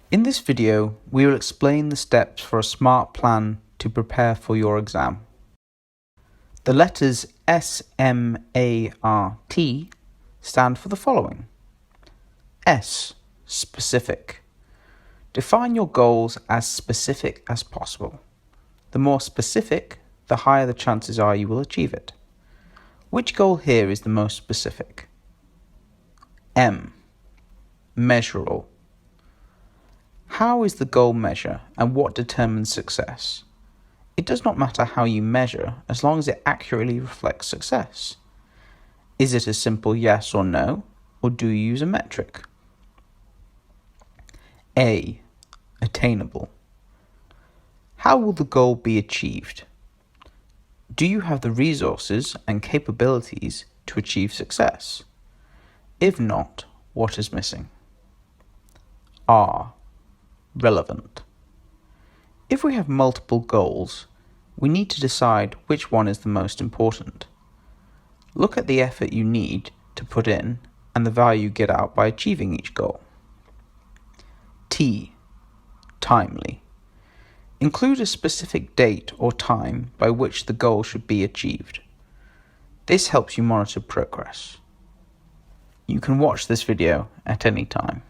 In this video, we will explain the steps for a smart plan to prepare for your exam. The letters SMART stand for the following. S. Specific. Define your goals as specific as possible. The more specific, the higher the chances are you will achieve it. Which goal here is the most specific? M. Measurable. How is the goal measured and what determines success? It does not matter how you measure as long as it accurately reflects success. Is it a simple yes or no, or do you use a metric? A. Attainable. How will the goal be achieved? Do you have the resources and capabilities to achieve success? If not, what is missing? R. Relevant. If we have multiple goals, we need to decide which one is the most important. Look at the effort you need to put in and the value you get out by achieving each goal. T. Timely. Include a specific date or time by which the goal should be achieved. This helps you monitor progress. You can watch this video at any time.